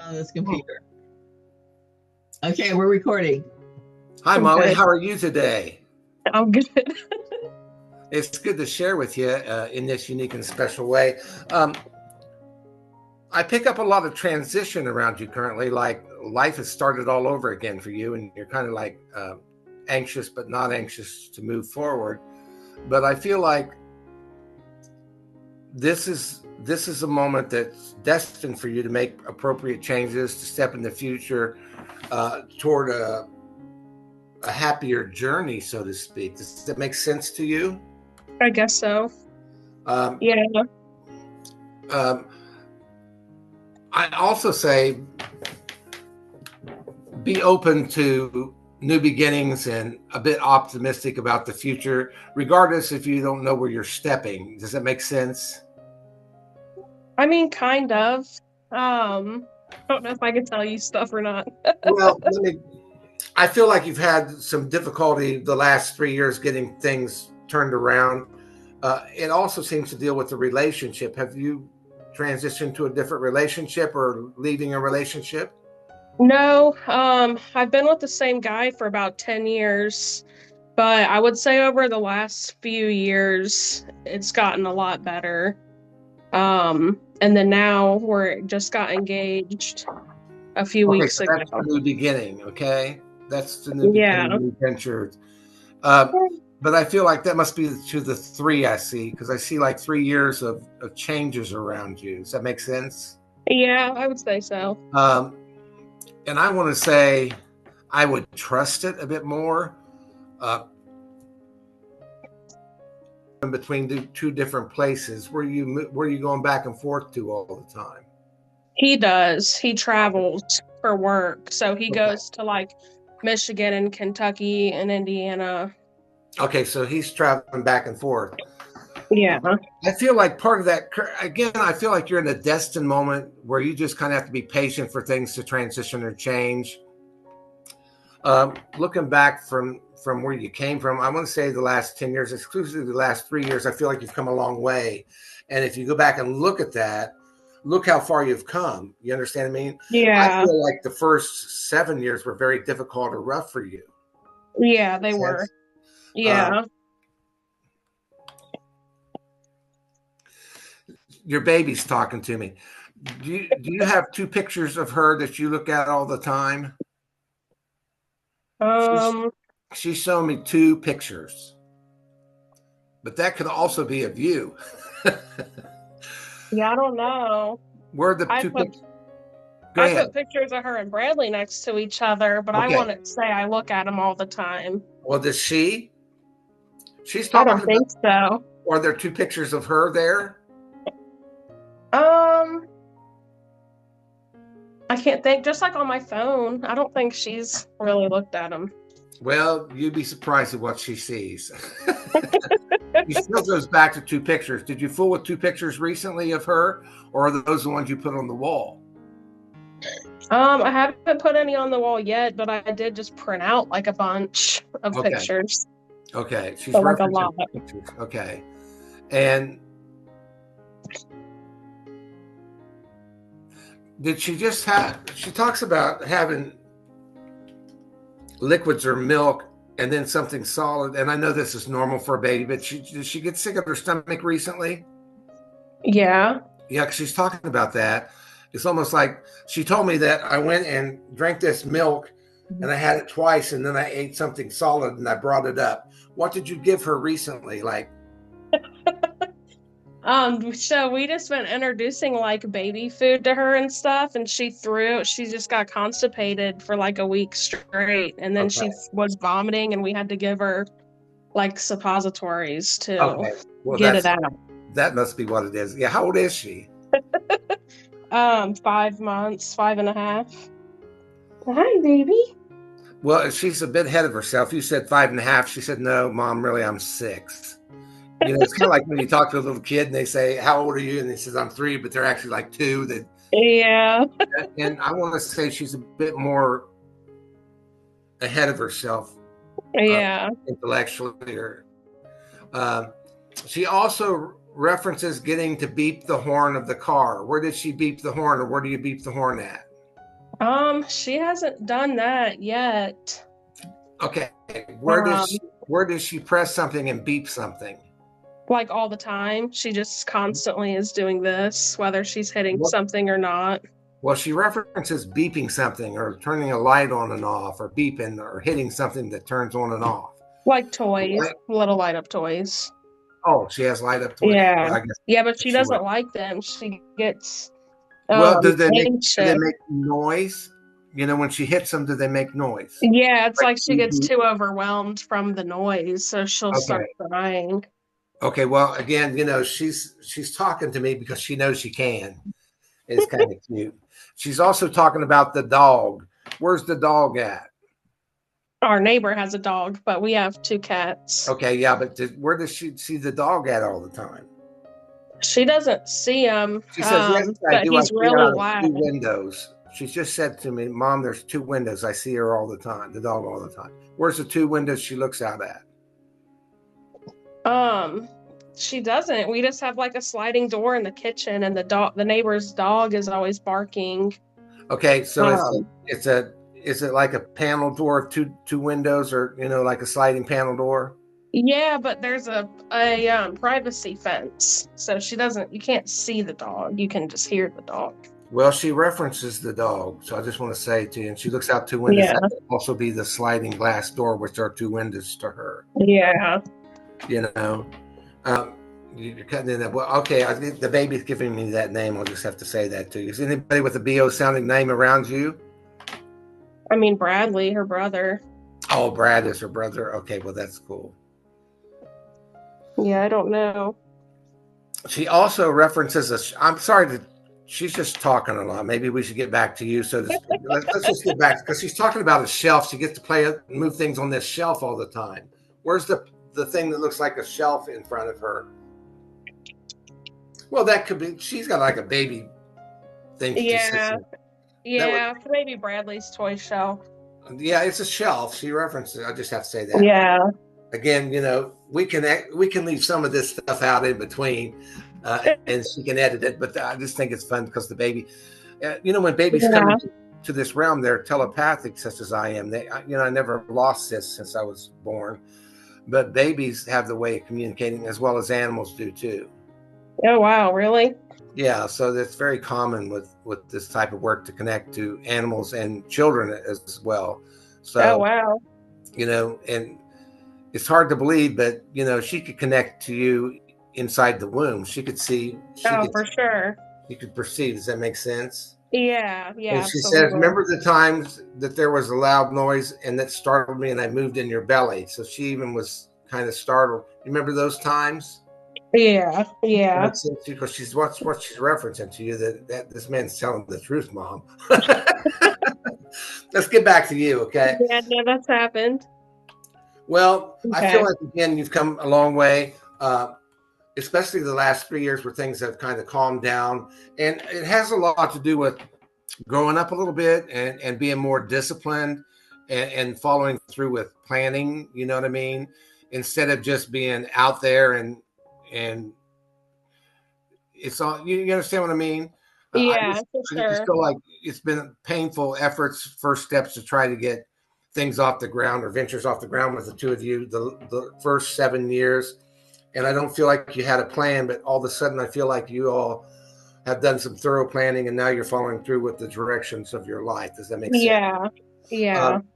on this computer. Okay, we're recording. Hi, Molly. How are you today? I'm good. It's good to share with you in this unique and special way. I pick up a lot of transition around you currently, like life has started all over again for you, and you're kind of like anxious but not anxious to move forward. But I feel like this is a moment that's destined for you to make appropriate changes, to step in the future toward a happier journey, so to speak. Does that make sense to you? I guess so. Yeah. I also say be open to new beginnings and a bit optimistic about the future, regardless if you don't know where you're stepping. Does that make sense? I mean, kind of. I don't know if I can tell you stuff or not. Well, I feel like you've had some difficulty the last 3 years getting things turned around. It also seems to deal with the relationship. Have you transitioned to a different relationship or leaving a relationship? No, I've been with the same guy for about 10 years, but I would say over the last few years, it's gotten a lot better. And then now we're just got engaged a few weeks ago. That's the new beginning, okay? That's the new beginning, new venture. But I feel like that must be to the 3 I see, because I see like 3 years of changes around you. Does that make sense? Yeah, I would say so. And I want to say I would trust it a bit more. In between the two different places, where you going back and forth to all the time? He does. He travels for work, so he goes to like Michigan and Kentucky and Indiana. Okay, so he's traveling back and forth. Yeah. I feel like part of that, again, I feel like you're in a destined moment where you just kind of have to be patient for things to transition or change. Looking back from where you came from, I want to say the last 10 years, exclusively the last 3 years, I feel like you've come a long way. And if you go back and look at that, look how far you've come. You understand what I mean? Yeah. I feel like the first 7 years were very difficult or rough for you. Yeah, they were. Yeah. Your baby's talking to me. Do you have 2 pictures of her that you look at all the time? She's showing me 2 pictures, but that could also be of you. Yeah, I don't know. Where are the 2 pictures? I put pictures of her and Braelyn next to each other, but I want to say I look at them all the time. Well, does she? She's I talking don't think so. Are there 2 pictures of her there? I can't think. Just like on my phone, I don't think she's really looked at them. Well, you'd be surprised at what she sees. She still goes back to 2 pictures. Did you fool with 2 pictures recently of her, or are those the ones you put on the wall? I haven't put any on the wall yet, but I did just print out like a bunch of pictures. Okay, she's like a lot. Pictures. Okay, and did she just have? She talks about having liquids or milk and then something solid. And I know this is normal for a baby, but did she get sick of her stomach recently? Yeah. Yeah, because she's talking about that. It's almost like she told me that I went and drank this milk and I had it twice, and then I ate something solid and I brought it up. What did you give her recently? Like, so we just been introducing like baby food to her and stuff, and she just got constipated for like a week straight, and then she was vomiting, and we had to give her like suppositories to get it out. That must be what it is. Yeah, how old is she? 5 months, 5.5. Hi, baby. Well, she's a bit ahead of herself. You said 5.5. She said, "No, Mom, really, I'm 6." You know, it's kind of like when you talk to a little kid and they say, "How old are you?" And they says, "I'm 3," but they're actually like 2. Yeah. And I want to say she's a bit more ahead of herself. Yeah. Intellectually. She also references getting to beep the horn of the car. Where did she beep the horn, or where do you beep the horn at? She hasn't done that yet. Okay, Um, where does she press something and beep something? like all the time. She just constantly is doing this, whether she's hitting What? something or not. Well, she references beeping something or turning a light on and off or beeping or hitting something that turns on and off. Like toys, Right? little light up toys. Oh, she has light up toys. Yeah. Well, I guess Yeah, but she she would. doesn't like them. She gets Well, do they anxious. make noise? You know, when she hits them, do they make noise? Yeah, it's Like like she beep, gets beep? too overwhelmed from the noise, so she'll Okay. start crying. Okay. Well, again, you know, she's talking to me because she knows she can. It's kind of cute. She's also talking about the dog. Where's the dog at? Our neighbor has a dog, but we have two cats. Okay, yeah, but where does she see the dog at all the time? She doesn't see him, She says, "Yes, I but do. I he's see her really out of two loud. windows." She's just said to me, "Mom, there's two windows. I see her all the time. The dog all the time. Where's the two windows she looks out at?" Um, she doesn't. We just have like a sliding door in the kitchen, and the neighbor's dog is always barking. Okay, so Um, is it like a panel door of two windows, or you know, like a sliding panel door? yeah, but there's a privacy fence, so she doesn't. You can't see the dog. You can just hear the dog. Well, she references the dog, so I just want to say to you, and she looks out two windows. Yeah, That could also be the sliding glass door, which are two windows to her. yeah. You know, um, you're cutting in that. Well, okay, I think the baby's giving me that name. I'll just have to say that to you. Is anybody with a BO sounding name around you? I mean, Bradley, her brother. Oh, Brad is her brother. Okay, well, that's cool. Yeah, I don't know. She also references a. I'm sorry to. She's just talking a lot. Maybe we should get back to you, so to speak. Let's just get back because she's talking about a shelf. She gets to play it, move things on this shelf all the time. Where's the thing that looks like a shelf in front of her? Well, that could be. She's got like a baby thing. She sits Yeah, in. That would. yeah. Maybe Bradley's toy shelf. Yeah, it's a shelf. She references. I just have to say that. Yeah, Again, you know, we can leave some of this stuff out in between, and she can edit it. But I just think it's fun because the baby, you know, when babies come yeah, to this realm, they're telepathic, such as I am. You know, I never lost this since I was born. But babies have the way of communicating as well as animals do too. oh wow, really? Yeah, so that's very common with this type of work to connect to animals and children as well. Oh So, wow. you know, and it's hard to believe, but you know, she could connect to you inside the womb. She could see, Oh, for sure. she could perceive. Does that make sense? Yeah, And yeah, she says, absolutely. "Remember the times that there was a loud noise and that startled me, and I moved in your belly." So she even was kind of startled. Remember those times? Yeah, That yeah. makes sense because she's what she's referencing to you that this man's telling the truth, Mom. Let's get back to you, okay? Yeah, no, that's happened. Well, I feel Okay. like again you've come a long way, especially the last 3 years where things have kind of calmed down, and it has a lot to do with growing up a little bit and being more disciplined and following through with planning. You know what I mean? Instead of just being out there and it's all you understand what I mean. Yeah, for I just sure. feel like it's been painful efforts, first steps to try to get things off the ground or ventures off the ground with the two of you the first 7 years. And I don't feel like you had a plan, but all of a sudden I feel like you all have done some thorough planning and now you're following through with the directions of your life. Does that make sense? Yeah, yeah, Um,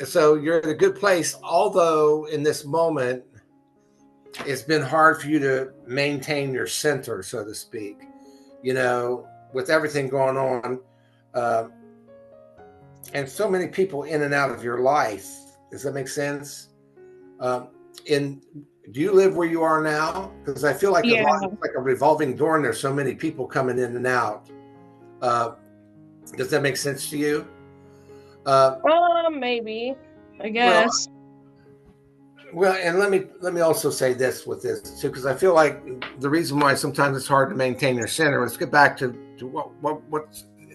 so you're in a good place, although in this moment it's been hard for you to maintain your center, so to speak. You know, with everything going on, uh, and so many people in and out of your life. Does that make sense? Um, in Do you live where you are now? Because I feel like a lot, yeah. it's like a revolving door, and there's so many people coming in and out. Uh, does that make sense to you? Uh, Maybe, I well, guess. Well, and let me also say this with this too, because I feel like the reason why sometimes it's hard to maintain your center. Let's get back to what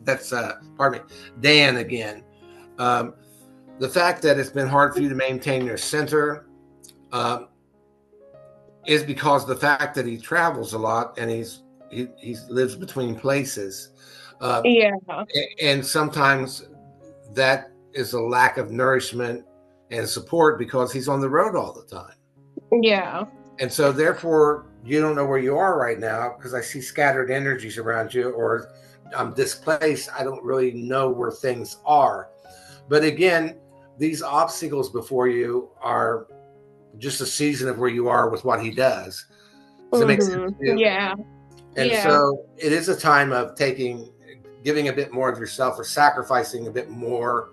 that's pardon me, Dan again. Um, the fact that it's been hard for you to maintain your center uh, is because the fact that he travels a lot and he lives between places. Yeah. And sometimes that is a lack of nourishment and support because he's on the road all the time. Yeah. And so therefore you don't know where you are right now because I see scattered energies around you, or I'm displaced. I don't really know where things are. But again, these obstacles before you are just a season of where you are with what he does. Does it make sense to you? Yeah. And so it is a time of giving a bit more of yourself, or sacrificing a bit more,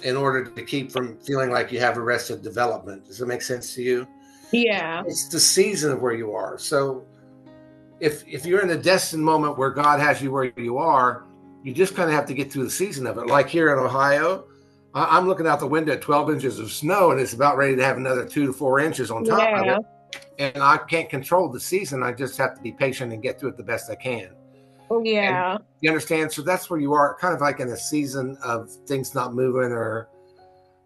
in order to keep from feeling like you have arrested development. Does it make sense to you? Yeah. It's the season of where you are. So if you're in a destined moment where God has you where you are, you just kind of have to get through the season of it. Like here in Ohio, I'm looking out the window at 12 inches of snow, and it's about ready to have another 2 to 4 inches on top of it. And I can't control the season. I just have to be patient and get through it the best I can. Yeah. And you understand? So that's where you are, kind of like in a season of things not moving, or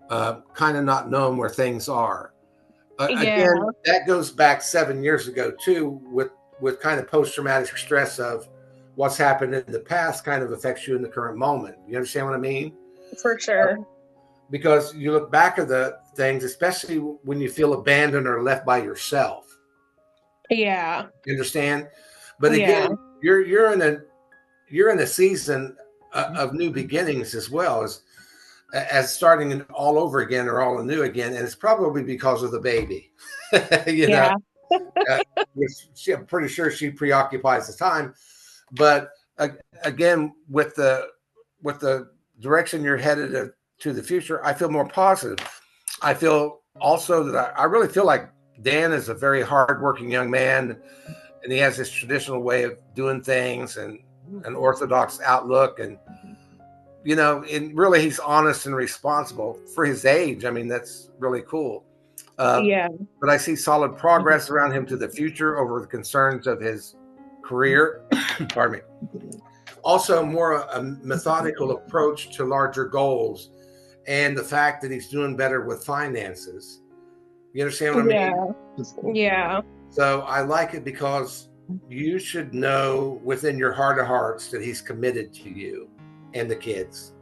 kind of not knowing where things are. Again, that goes back 7 years ago too, with kind of post-traumatic stress of what's happened in the past kind of affects you in the current moment. You understand what I mean? For sure. Because you look back at the things, especially when you feel abandoned or left by yourself. Yeah. You understand? But again, you're in a season of new beginnings, as well as starting all over again, or all anew again, and it's probably because of the baby. You know, I'm pretty sure she preoccupies the time. But again, with the direction you're headed to the future, I feel more positive. I feel also that I really feel like Dan is a very hardworking young man, and he has this traditional way of doing things and an orthodox outlook, and and really he's honest and responsible for his age. I mean, that's really cool. But I see solid progress around him to the future over the concerns of his career. Pardon me. Also, more a methodical approach to larger goals, and the fact that he's doing better with finances. You understand what I mean? Yeah. So I like it because you should know within your heart of hearts that he's committed to you and the kids,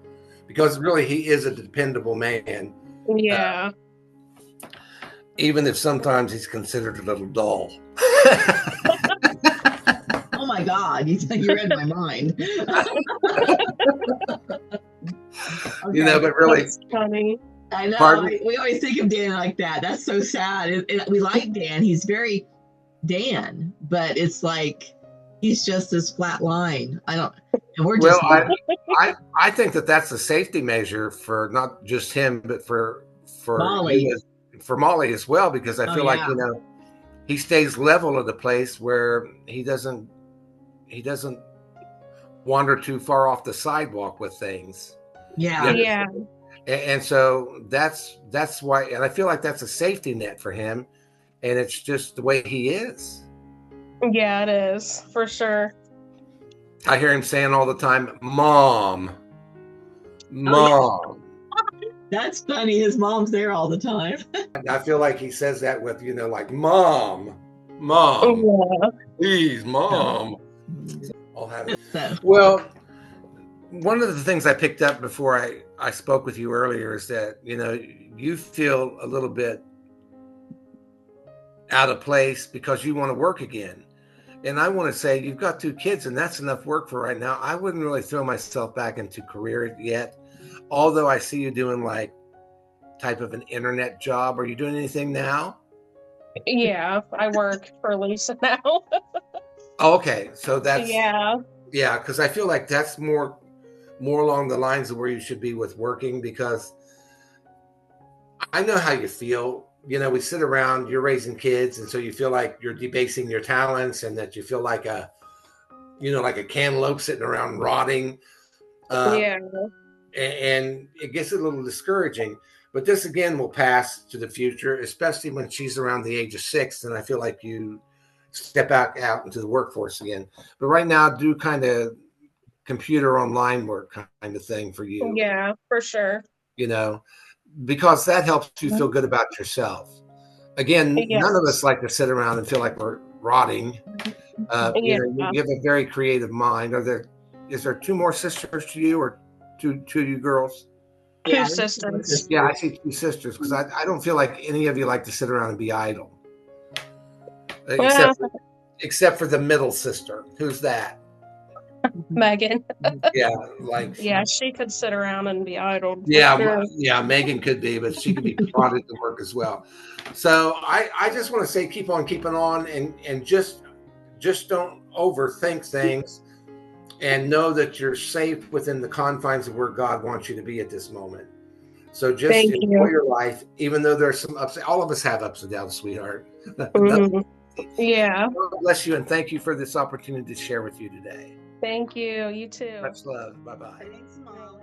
because really he is a dependable man. Yeah. Even if sometimes he's considered a little dull. Oh my God, you read my mind. Okay. But really, that's funny. I know. We always think of Dan like that. That's so sad. We like Dan. He's very Dan, but it's like he's just this flat line. And we're just. Well, I think that's a safety measure for not just him, but for Molly. For Molly as well, because I feel like he stays level at a place where he doesn't wander too far off the sidewalk with things. Yeah. And so that's why, and I feel like that's a safety net for him, and it's just the way he is. Yeah, it is, for sure. I hear him saying all the time, "Mom, Mom." That's funny. His mom's there all the time. I feel like he says that with, like, Mom, please, Mom. I'll have it. Well, one of the things I picked up before I spoke with you earlier is that, you feel a little bit out of place because you want to work again. And I want to say, you've got 2 kids, and that's enough work for right now. I wouldn't really throw myself back into career yet. Although I see you doing like type of an internet job. Are you doing anything now? Yeah, I work for Lisa now. Okay, so that's yeah, because I feel like that's more along the lines of where you should be with working, because I know how you feel. We sit around, you're raising kids, and so you feel like you're debasing your talents, and that you feel like a cantaloupe sitting around rotting. And it gets a little discouraging. But this again will pass to the future, especially when she's around the age of 6, and I feel like you step out into the workforce again. But right now, do kind of computer online work kind of thing for you. Yeah, for sure. Because that helps you feel good about yourself. Again, none of us like to sit around and feel like we're rotting. Yeah. You have a very creative mind. Is there two more sisters to you, or two of you girls? Two sisters. Yeah, I see two sisters, because I don't feel like any of you like to sit around and be idle, Well, except for the middle sister. Who's that? Megan. Yeah, like Yeah, she could sit around and be idle. yeah, Sure. yeah. Megan could be, but she could be prodded to work as well. So I just want to say, keep on keeping on, and just don't overthink things, and know that you're safe within the confines of where God wants you to be at this moment. So just Thank enjoy you. your life, even though there's some ups. All of us have ups and downs, sweetheart. Mhm. Yeah. God bless you, and thank you for this opportunity to share with you today. Thank you. You too. Much love. Bye-bye. Thanks, Mom.